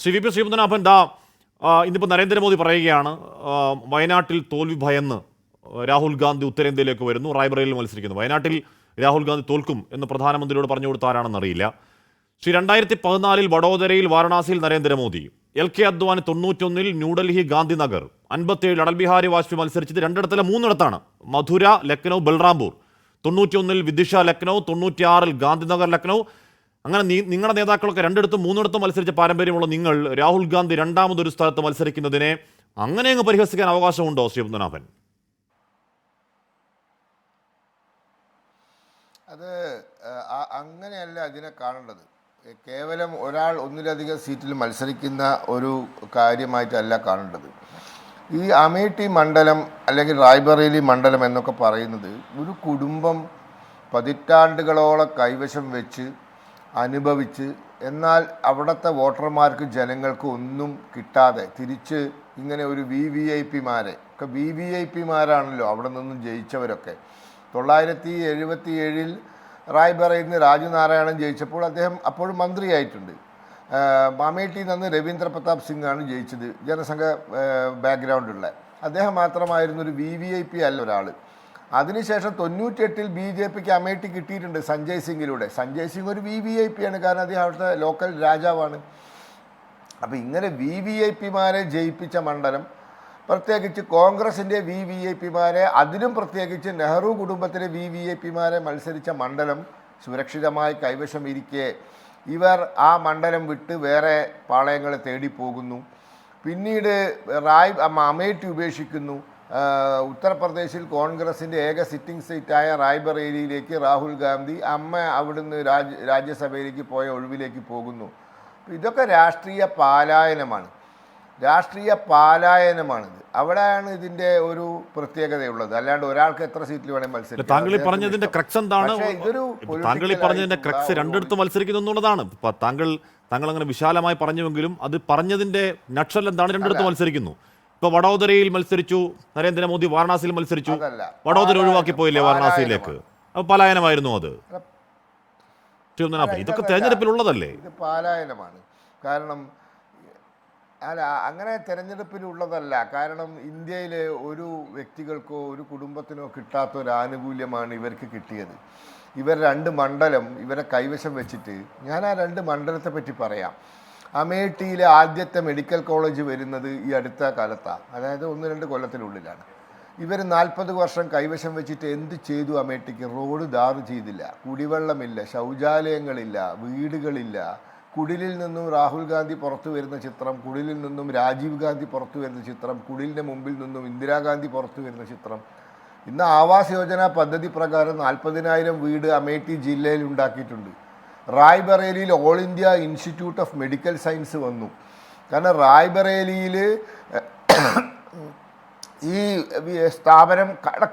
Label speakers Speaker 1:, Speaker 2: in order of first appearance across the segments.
Speaker 1: Shri V P Sreepadmanabhan ഇന്നിപ്പോൾ നരേന്ദ്രമോദി പറയുകയാണ് വയനാട്ടിൽ തോൽവി ഭയന്ന് രാഹുൽ ഗാന്ധി ഉത്തരേന്ത്യയിലേക്ക് വരുന്നു, റായ്ബറേലിയിൽ മത്സരിക്കുന്നു. വയനാട്ടിൽ രാഹുൽ ഗാന്ധി തോൽക്കും എന്ന് പ്രധാനമന്ത്രിയോട് പറഞ്ഞു കൊടുത്ത ആരാണെന്ന് അറിയില്ല. 2014 വഡോദരയിൽ വാരണാസിയിൽ നരേന്ദ്രമോദി, LK അദ്വാനി 91 ന്യൂഡൽഹി ഗാന്ധിനഗർ, 57 അടൽ ബിഹാരി വാജ്പേയി മത്സരിച്ചത് രണ്ടിടത്തല്ല മൂന്നിടത്താണ്, മധുര, ലക്നൗ, ബൽറാംപൂർ, 91 വിദിഷ ലക്നൗ, 96 ഗാന്ധിനഗർ ലക്നൗ. അങ്ങനെ നിങ്ങളുടെ നേതാക്കളൊക്കെ രണ്ടിടത്തും മൂന്നിടത്തും മത്സരിച്ച പാരമ്പര്യമുള്ള നിങ്ങൾ രാഹുൽ ഗാന്ധി രണ്ടാമതൊരു സ്ഥലത്ത് മത്സരിക്കുന്നതിനെ അങ്ങനെ അങ്ങ് പരിഹസിക്കാൻ അവകാശമുണ്ടോ ശ്രീ പത്മനാഭൻ?
Speaker 2: അത് അങ്ങനെയല്ല അതിനെ കാണേണ്ടത്. കേവലം ഒരാൾ ഒന്നിലധികം സീറ്റിൽ മത്സരിക്കുന്ന ഒരു കാര്യമായിട്ടല്ല കാണേണ്ടത്. ഈ അമേഠി മണ്ഡലം അല്ലെങ്കിൽ റായ്ബറേലി മണ്ഡലം എന്നൊക്കെ പറയുന്നത് ഒരു കുടുംബം പതിറ്റാണ്ടുകളോളം കൈവശം വെച്ച് അനുഭവിച്ച്, എന്നാൽ അവിടുത്തെ വോട്ടർമാർക്ക് ജനങ്ങൾക്ക് ഒന്നും കിട്ടാതെ തിരിച്ച് ഇങ്ങനെ ഒരു VVIPമാരാണല്ലോ അവിടെ നിന്നും ജയിച്ചവരൊക്കെ. 977 റായ്ബറയിൽ നിന്ന് രാജു നാരായണൻ ജയിച്ചപ്പോൾ അദ്ദേഹം അപ്പോഴും മന്ത്രിയായിട്ടുണ്ട്. അമേഠിയിൽ നിന്ന് രവീന്ദ്ര പ്രതാപ് സിംഗ് ആണ് ജയിച്ചത്, ജനസംഘ ബാക്ക്ഗ്രൗണ്ടുള്ള. അദ്ദേഹം മാത്രമായിരുന്നു ഒരു VVIP അല്ല ഒരാൾ. അതിനുശേഷം 98 BJPക്ക് അമേഠി കിട്ടിയിട്ടുണ്ട് സഞ്ജയ് സിംഗിലൂടെ. സഞ്ജയ് സിംഗ് ഒരു VVIP ആണ്, കാരണം അദ്ദേഹം അവിടുത്തെ ലോക്കൽ രാജാവാണ്. അപ്പോൾ ഇങ്ങനെ VVIPമാരെ ജയിപ്പിച്ച മണ്ഡലം, പ്രത്യേകിച്ച് കോൺഗ്രസിൻ്റെ VVIPമാരെ, അതിലും പ്രത്യേകിച്ച് നെഹ്റു കുടുംബത്തിലെ VVIPമാരെ മത്സരിച്ച മണ്ഡലം സുരക്ഷിതമായി കൈവശം ഇരിക്കെ ഇവർ ആ മണ്ഡലം വിട്ട് വേറെ പാളയങ്ങളെ തേടി പോകുന്നു. പിന്നീട് അമേഠി ഉപേക്ഷിക്കുന്നു. ഉത്തർപ്രദേശിൽ കോൺഗ്രസിൻ്റെ ഏക സിറ്റിംഗ് സീറ്റായ റായ്ബറേലിയിലേക്ക് രാഹുൽ ഗാന്ധി അവിടുന്ന് രാജ്യസഭയിലേക്ക് പോയ ഒഴിവിലേക്ക് പോകുന്നു. ഇതൊക്കെ രാഷ്ട്രീയ പാലായനമാണിത്. അവിടെയാണ് ഇതിന്റെ ഒരു പ്രത്യേകതയുള്ളത്. അല്ലാണ്ട് ഒരാൾക്ക് എത്ര സീറ്റിൽ വേണേൽ മത്സരിക്കാം.
Speaker 1: താങ്കൾ പറഞ്ഞതിന്റെ ക്രക്സ് എന്താണ്? താങ്കൾ പറഞ്ഞതിന്റെ ക്രക്സ് രണ്ടിടത്ത് മത്സരിക്കുന്നു എന്നുള്ളതാണ്. താങ്കൾ അങ്ങനെ വിശാലമായി പറഞ്ഞുവെങ്കിലും അത് പറഞ്ഞതിന്റെ നക്ഷൽ എന്താണ്? രണ്ടിടത്ത് മത്സരിക്കുന്നു. ഇപ്പൊ വഡോദരയിൽ മത്സരിച്ചു നരേന്ദ്രമോദി, വാരണാസിയിൽ മത്സരിച്ചു, വഡോദര ഒഴിവാക്കി പോയില്ലേ വാരണാസിയിലേക്ക്? അപ്പൊ പലായനമായിരുന്നു അത്. ഇതൊക്കെ തെരഞ്ഞെടുപ്പിലുള്ളതല്ലേ?
Speaker 2: ഇത് പാലായനമാണ്. കാരണം അങ്ങനെ തെരഞ്ഞെടുപ്പിലുള്ളതല്ല. കാരണം ഇന്ത്യയിലെ ഒരു വ്യക്തികൾക്കോ ഒരു കുടുംബത്തിനോ കിട്ടാത്ത ഒരു ആനുകൂല്യമാണ് ഇവർക്ക് കിട്ടിയത്. ഇവർ 2 മണ്ഡലം ഇവരെ കൈവശം വെച്ചിട്ട്, ഞാൻ ആ 2 മണ്ഡലത്തെ പറ്റി പറയാം. അമേഠിയിലെ ആദ്യത്തെ മെഡിക്കൽ കോളേജ് വരുന്നത് ഈ അടുത്ത കാലത്താണ്, അതായത് 1-2 കൊല്ലത്തിനുള്ളിലാണ്. ഇവർ 40 വർഷം കൈവശം വെച്ചിട്ട് എന്ത് ചെയ്തു? അമേഠിക്ക് റോഡ് ധാറ് ചെയ്തില്ല, കുടിവെള്ളമില്ല, ശൗചാലയങ്ങളില്ല, വീടുകളില്ല. കുടിലിൽ നിന്നും രാഹുൽ ഗാന്ധി പുറത്തു വരുന്ന ചിത്രം, കുടിലിൽ നിന്നും രാജീവ് ഗാന്ധി പുറത്തു വരുന്ന ചിത്രം, കുടിലിൻ്റെ മുമ്പിൽ നിന്നും ഇന്ദിരാഗാന്ധി പുറത്തു വരുന്ന ചിത്രം. ഇന്ന് ആവാസ് യോജന പദ്ധതി പ്രകാരം 40,000 വീട് അമേഠി ജില്ലയിൽ ഉണ്ടാക്കിയിട്ടുണ്ട്. റായ്ബറേലിയിൽ all India institute of medical science വന്നു. കാരണം റായ്ബറേലിയിൽ ഈ സ്ഥാപനം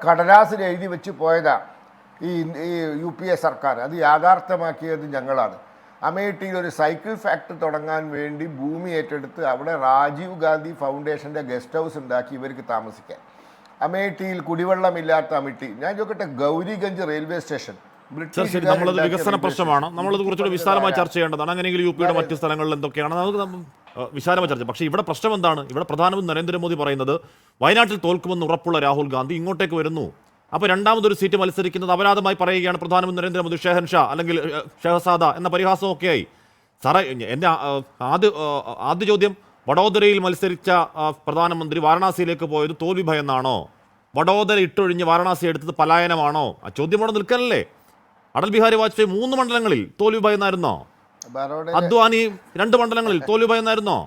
Speaker 2: കടലാസിൽ എഴുതി വെച്ച് പോയതാണ് ഈ UPA സർക്കാർ. അത് യാഥാർത്ഥ്യമാക്കിയത് ഞങ്ങളാണ്. അമേഠിയിൽ ഒരു സൈക്കിൾ ഫാക്ടറി തുടങ്ങാൻ വേണ്ടി ഭൂമി ഏറ്റെടുത്ത് അവിടെ രാജീവ് ഗാന്ധി ഫൗണ്ടേഷൻ്റെ ഗസ്റ്റ് ഹൗസ് ഉണ്ടാക്കി ഇവർക്ക് താമസിക്കാൻ. അമേഠിയിൽ കുടിവെള്ളമില്ലാത്ത അമേഠി, ഞാൻ ചോദിക്കട്ടെ, ഗൗരിഗഞ്ച് റെയിൽവേ സ്റ്റേഷൻ
Speaker 1: നമ്മളത് വികസന പ്രശ്നമാണ്, നമ്മളത് കുറച്ചുകൂടി വിശാലമായി ചർച്ച ചെയ്യേണ്ടതാണ്. അങ്ങനെയെങ്കിൽ UPയുടെ മറ്റ് സ്ഥലങ്ങളിൽ എന്തൊക്കെയാണ് നമുക്ക് വിശാലമായി ചർച്ച. പക്ഷേ ഇവിടെ പ്രശ്നം എന്താണ്? ഇവിടെ പ്രധാനമന്ത്രി നരേന്ദ്രമോദി പറയുന്നത് വയനാട്ടിൽ തോൽക്കുമെന്ന് ഉറപ്പുള്ള രാഹുൽ ഗാന്ധി ഇങ്ങോട്ടേക്ക് വരുന്നു. അപ്പോൾ രണ്ടാമതൊരു സീറ്റ് മത്സരിക്കുന്നത് അപരാധമായി പറയുകയാണ് പ്രധാനമന്ത്രി നരേന്ദ്രമോദി. ഷെഹൻഷാ അല്ലെങ്കിൽ ഷെഹസാദ എന്ന പരിഹാസമൊക്കെയായി. സാറേ, എൻ്റെ ആദ്യ ചോദ്യം, വഡോദരയിൽ മത്സരിച്ച പ്രധാനമന്ത്രി വാരണാസിയിലേക്ക് പോയത് തോൽവി ഭയന്നാണോ? വഡോദര ഇട്ടൊഴിഞ്ഞ് വാരണാസി എടുത്തത് പലായനമാണോ? ആ ചോദ്യം അവിടെ നിൽക്കാനല്ലേ? അടൽ ബിഹാരി വാജ്പേയി 3 മണ്ഡലങ്ങളിൽ തോൽവി ഭയന്നായിരുന്നോ? അദ്വാനി 2 മണ്ഡലങ്ങളിൽ തോൽവി ഭയന്നായിരുന്നോ?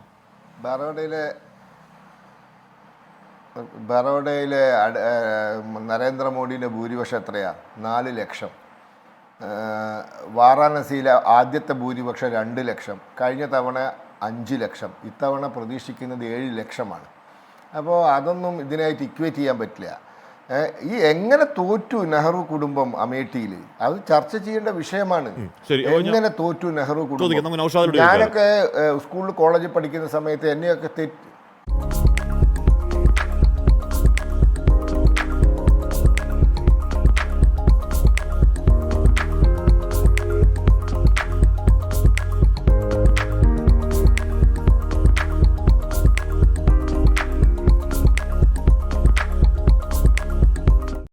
Speaker 2: ബറോഡയിലെ നരേന്ദ്രമോദിയുടെ ഭൂരിപക്ഷം എത്രയാ? 4 ലക്ഷം. വാരാണസിയിലെ ആദ്യത്തെ ഭൂരിപക്ഷം 2 ലക്ഷം. കഴിഞ്ഞ തവണ 5 ലക്ഷം. ഇത്തവണ പ്രതീക്ഷിക്കുന്നത് 7 ലക്ഷമാണ്. അപ്പോൾ അതൊന്നും ഇതിനായിട്ട് ഇക്വേറ്റ് ചെയ്യാൻ പറ്റില്ല. ഈ എങ്ങനെ തോറ്റു നെഹ്റു കുടുംബം അമേഠിയിൽ, അത് ചർച്ച ചെയ്യേണ്ട വിഷയമാണ്. എങ്ങനെ തോറ്റു നെഹ്റു കുടുംബം? ഞാനൊക്കെ സ്കൂളിൽ കോളേജിൽ പഠിക്കുന്ന സമയത്ത് എന്നെയൊക്കെ